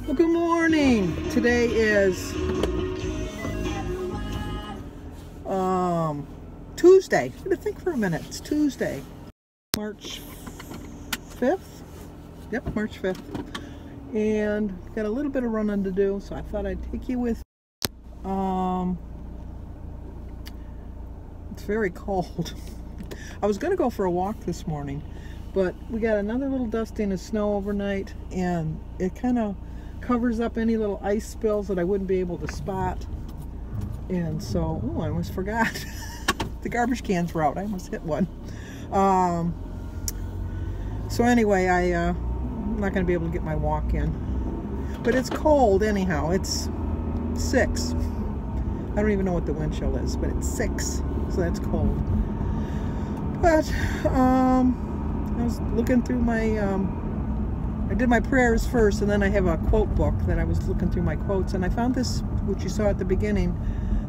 Well, good morning. Today is Tuesday. I'm gonna think for a minute. It's Tuesday, March 5th. Yep, March 5th. And got a little bit of running to do, so I thought I'd take you with. It's very cold. I was gonna go for a walk this morning, but we got another little dusting of snow overnight, and it kind of covers up any little ice spills that I wouldn't be able to spot. And so, oh, I almost forgot. The garbage cans were out. I almost hit one. So anyway, I'm not going to be able to get my walk in. But it's cold anyhow. It's 6. I don't even know what the wind chill is, but it's 6. So that's cold. But I was looking through my I did my prayers first, and then I have a quote book that I was looking through my quotes, and I found this, which you saw at the beginning,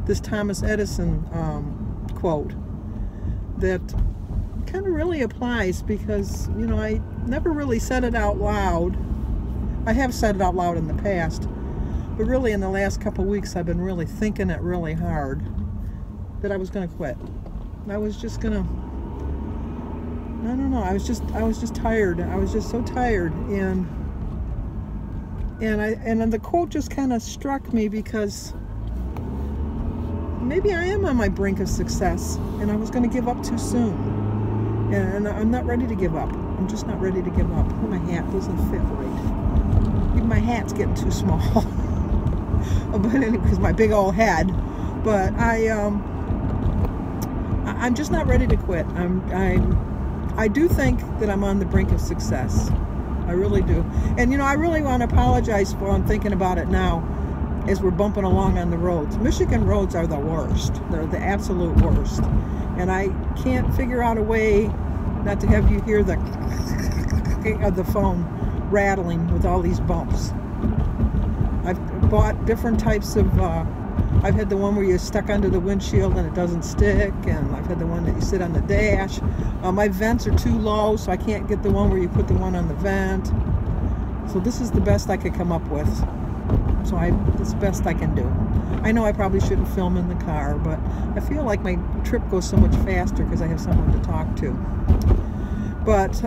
this Thomas Edison quote that kind of really applies, because, you know, I never really said it out loud. I have said it out loud in the past, but really in the last couple of weeks I've been really thinking it really hard that I was going to quit. I was just going to, I don't know, I was just tired. I was just so tired, and then the quote just kind of struck me, because maybe I am on my brink of success, and I was going to give up too soon, and I'm not ready to give up. I'm just not ready to give up. Oh, my hat doesn't fit right. Even my hat's getting too small. But anyway, because my big old head. But I'm just not ready to quit. I do think that I'm on the brink of success. I really do. And, you know, I really want to apologize for, I'm thinking about it now as we're bumping along on the roads. Michigan roads are the worst. They're the absolute worst. And I can't figure out a way not to have you hear the of the phone rattling with all these bumps. I've bought different types of I've had the one where you're stuck under the windshield and it doesn't stick, and I've had the one that you sit on the dash. My vents are too low, so I can't get the one where you put the one on the vent. So this is the best I could come up with. So it's the best I can do. I know I probably shouldn't film in the car, but I feel like my trip goes so much faster because I have someone to talk to. But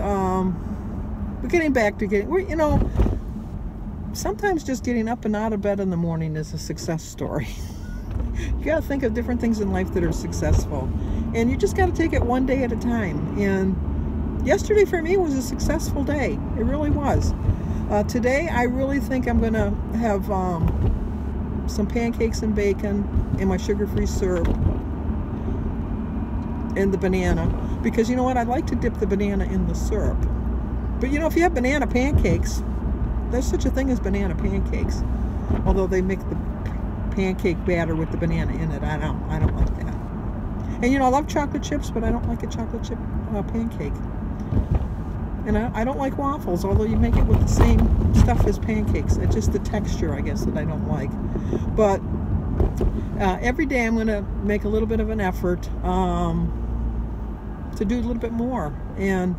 we're getting back to you know, sometimes just getting up and out of bed in the morning is a success story. You got to think of different things in life that are successful, and you just got to take it one day at a time. And yesterday for me was a successful day. It really was. Today I really think I'm gonna have some pancakes and bacon and my sugar-free syrup and the banana, because you know what, I'd like to dip the banana in the syrup. But you know, if you have banana pancakes, there's such a thing as banana pancakes, although they make the pancake batter with the banana in it. I don't like that. And you know, I love chocolate chips, but I don't like a chocolate chip pancake. And I don't like waffles, although you make it with the same stuff as pancakes. It's just the texture, I guess, that I don't like. But every day I'm going to make a little bit of an effort to do a little bit more, and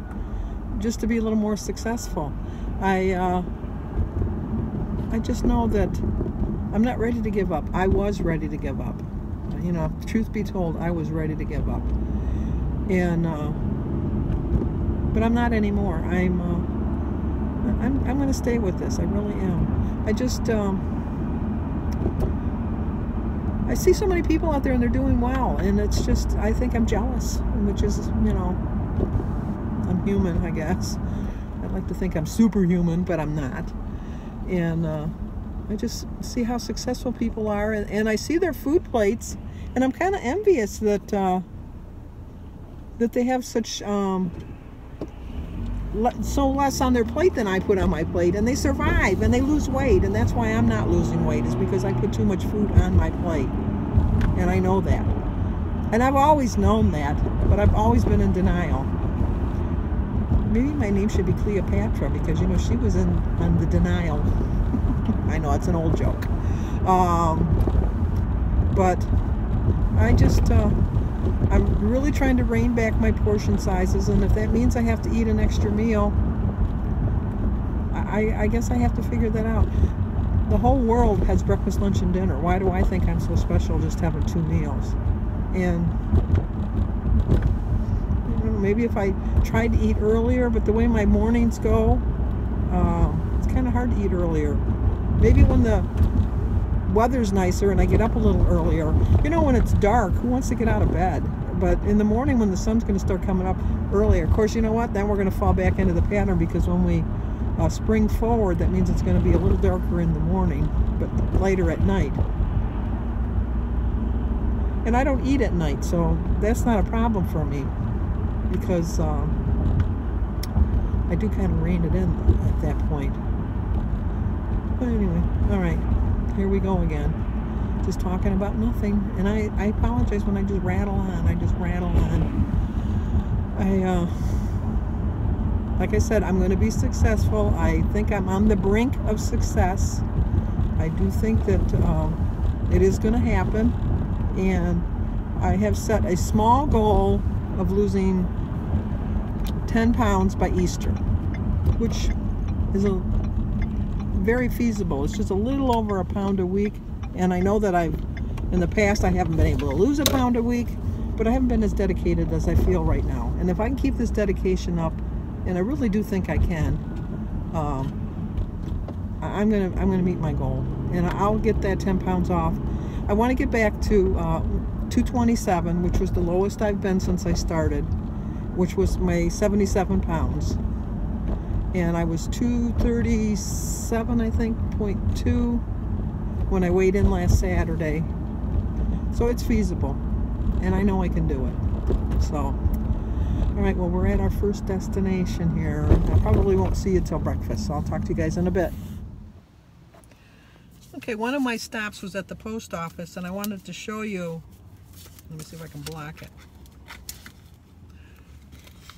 just to be a little more successful. I just know that I'm not ready to give up. I was ready to give up. You know, truth be told, I was ready to give up. And but I'm not anymore. I'm going to stay with this. I really am. I just I see so many people out there and they're doing well, and it's just, I think I'm jealous, which is, you know, I'm human, I guess. I'd like to think I'm superhuman, but I'm not. And I just see how successful people are, and I see their food plates, and I'm kind of envious that that they have such so less on their plate than I put on my plate, and they survive and they lose weight. And that's why I'm not losing weight, is because I put too much food on my plate, and I know that, and I've always known that, but I've always been in denial. Maybe my name should be Cleopatra, because, you know, she was on the denial. I know it's an old joke, but I just I'm really trying to rein back my portion sizes, and if that means I have to eat an extra meal, I guess I have to figure that out. the whole world has breakfast, lunch, and dinner. Why do I think I'm so special just having 2 meals? And I don't know, maybe if I tried to eat earlier, but the way my mornings go, it's kind of hard to eat earlier. Maybe when the weather's nicer and I get up a little earlier. You know, when it's dark, who wants to get out of bed? But in the morning when the sun's going to start coming up earlier, of course, you know what? Then we're going to fall back into the pattern, because when we spring forward, that means it's going to be a little darker in the morning, but lighter at night. And I don't eat at night, so that's not a problem for me, because I do kind of rein it in at that point. But anyway, all right, here we go again. Just talking about nothing. And I apologize when I just rattle on. I just rattle on. Like I said, I'm going to be successful. I think I'm on the brink of success. I do think that it is going to happen. And I have set a small goal of losing 10 pounds by Easter, which is very feasible. It's just a little over a pound a week. And I know that in the past, I haven't been able to lose a pound a week, but I haven't been as dedicated as I feel right now. And if I can keep this dedication up, and I really do think I can, I'm gonna meet my goal, and I'll get that 10 pounds off. I want to get back to 227, which was the lowest I've been since I started, which was my 77 pounds. And I was 237, I think, 0.2 when I weighed in last Saturday. So it's feasible, and I know I can do it. So, all right, well, we're at our first destination here. I probably won't see you till breakfast, so I'll talk to you guys in a bit. Okay, one of my stops was at the post office, and I wanted to show you, let me see if I can block it.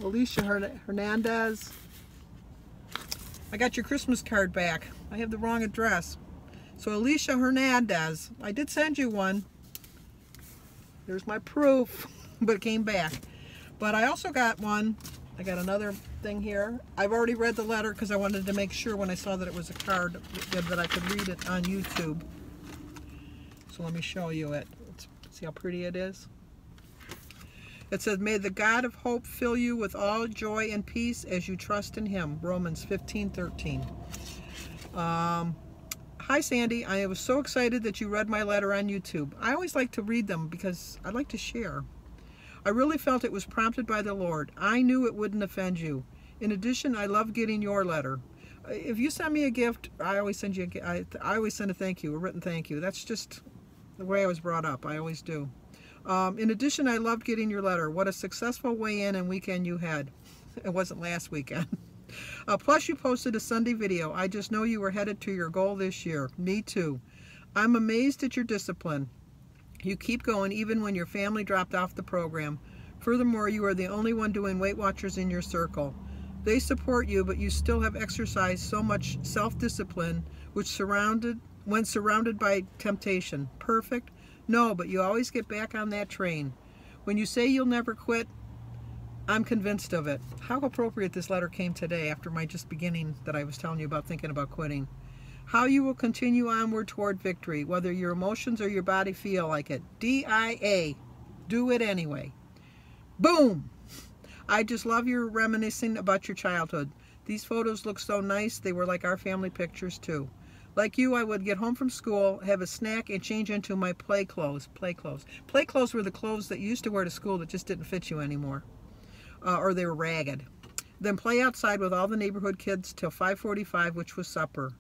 Alicia Hernandez, I got your Christmas card back. I have the wrong address. So Alicia Hernandez, I did send you one. There's my proof, but it came back. But I also got one. I got another thing here. I've already read the letter because I wanted to make sure when I saw that it was a card that I could read it on YouTube. So let me show you it. See how pretty it is? It says, "May the God of hope fill you with all joy and peace as you trust in him." Romans 15:13. Hi Sandy, I was so excited that you read my letter on YouTube. I always like to read them because I like to share. I really felt it was prompted by the Lord. I knew it wouldn't offend you. In addition, I love getting your letter. If you send me a gift, I always send you I always send a thank you, a written thank you. That's just the way I was brought up. I always do. In addition, I loved getting your letter. What a successful weigh-in and weekend you had. It wasn't last weekend. Plus, you posted a Sunday video. I just know you were headed to your goal this year. Me too. I'm amazed at your discipline. You keep going even when your family dropped off the program. Furthermore, you are the only one doing Weight Watchers in your circle. They support you, but you still have exercised so much self-discipline, when surrounded by temptation. Perfect? No, but you always get back on that train. When you say you'll never quit, I'm convinced of it. How appropriate this letter came today after my just beginning that I was telling you about thinking about quitting. How you will continue onward toward victory, whether your emotions or your body feel like it. DIA. Do it anyway. Boom! I just love your reminiscing about your childhood. These photos look so nice. They were like our family pictures too. Like you, I would get home from school, have a snack, and change into my play clothes. Play clothes. Play clothes were the clothes that you used to wear to school that just didn't fit you anymore. Or they were ragged. Then play outside with all the neighborhood kids till 5:45, which was supper.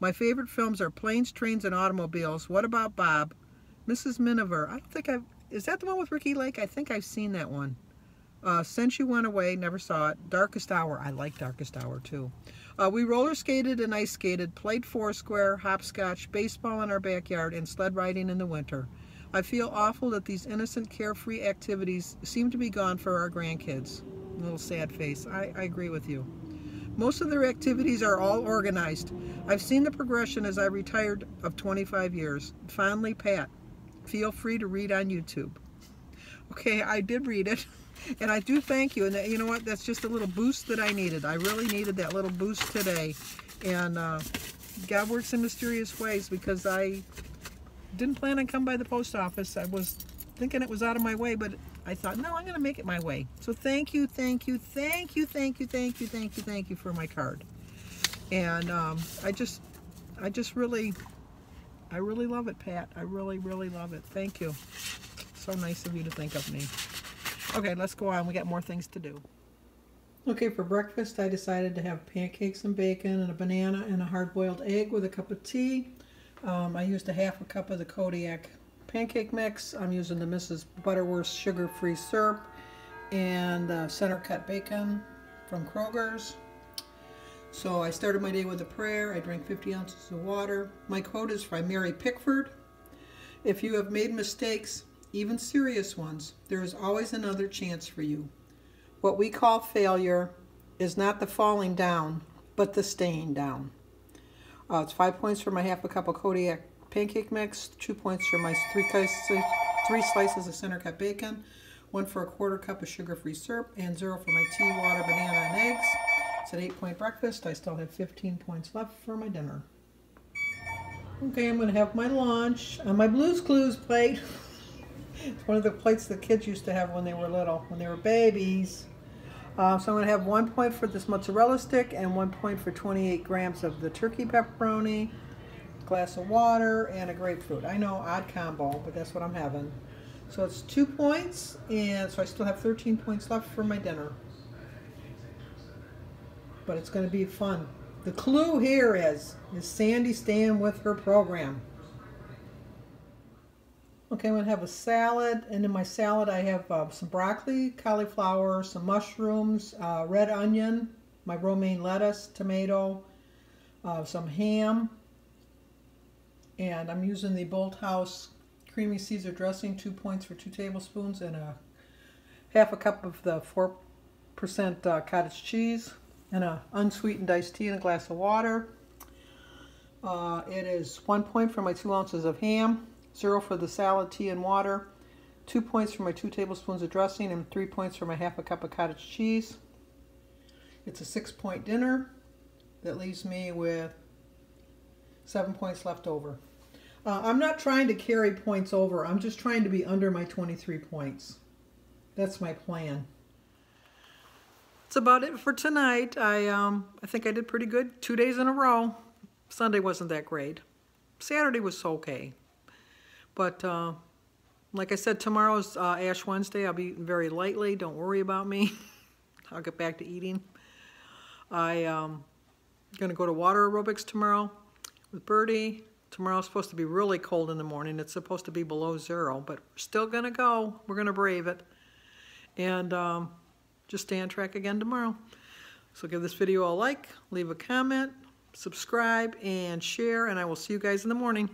My favorite films are Planes, Trains, and Automobiles. What About Bob? Mrs. Miniver. I don't think is that the one with Ricky Lake? I think I've seen that one. Since You Went Away, never saw it. Darkest Hour. I like Darkest Hour too. We roller skated and ice skated, played foursquare, hopscotch, baseball in our backyard, and sled riding in the winter. I feel awful that these innocent, carefree activities seem to be gone for our grandkids. A little sad face. I agree with you. Most of their activities are all organized. I've seen the progression as I retired of 25 years. Fondly, Pat. Feel free to read on YouTube. Okay, I did read it. And I do thank you. And you know what? That's just a little boost that I needed. I really needed that little boost today. And God works in mysterious ways, because I didn't plan on coming by the post office. I was thinking it was out of my way, but I thought, no, I'm going to make it my way. So thank you, thank you, thank you, thank you, thank you, thank you, thank you for my card. And I really love it, Pat. I really, really love it. Thank you. So nice of you to think of me. Okay, let's go on. We got more things to do. Okay, for breakfast, I decided to have pancakes and bacon and a banana and a hard-boiled egg with a cup of tea. I used a half a cup of the Kodiak pancake mix. I'm using the Mrs. Butterworth's sugar-free syrup and center-cut bacon from Kroger's. So I started my day with a prayer. I drank 50 ounces of water. My quote is from Mary Pickford. If you have made mistakes, even serious ones, there is always another chance for you. What we call failure is not the falling down, but the staying down. It's 5 points for my half a cup of Kodiak pancake mix, 2 points for my three slices of center-cut bacon, 1 for a quarter cup of sugar-free syrup, and 0 for my tea, water, banana, and eggs. It's an 8-point breakfast. I still have 15 points left for my dinner. Okay, I'm going to have my lunch on my Blue's Clues plate. It's one of the plates the kids used to have when they were little, when they were babies. So I'm going to have 1 point for this mozzarella stick and 1 point for 28 grams of the turkey pepperoni, a glass of water, and a grapefruit. I know, odd combo, but that's what I'm having. So it's 2 points, and so I still have 13 points left for my dinner. But it's going to be fun. The clue here is Sandy staying with her program? Okay, I'm going to have a salad, and in my salad I have some broccoli, cauliflower, some mushrooms, red onion, my romaine lettuce, tomato, some ham, and I'm using the Bolthouse creamy Caesar dressing, 2 points for 2 tablespoons, and a half a cup of the 4% cottage cheese, and an unsweetened iced tea and a glass of water. It is 1 point for my 2 ounces of ham, 0 for the salad, tea, and water, 2 points for my 2 tablespoons of dressing, and 3 points for my half a cup of cottage cheese. It's a 6-point dinner that leaves me with 7 points left over. I'm not trying to carry points over. I'm just trying to be under my 23 points. That's my plan. That's about it for tonight. I think I did pretty good 2 days in a row. Sunday wasn't that great. Saturday was okay. But like I said, tomorrow's Ash Wednesday. I'll be eating very lightly. Don't worry about me. I'll get back to eating. I'm going to go to water aerobics tomorrow with Birdie. Tomorrow's supposed to be really cold in the morning. It's supposed to be below 0, but we're still going to go. We're going to brave it. And just stay on track again tomorrow. So give this video a like, leave a comment, subscribe, and share, and I will see you guys in the morning.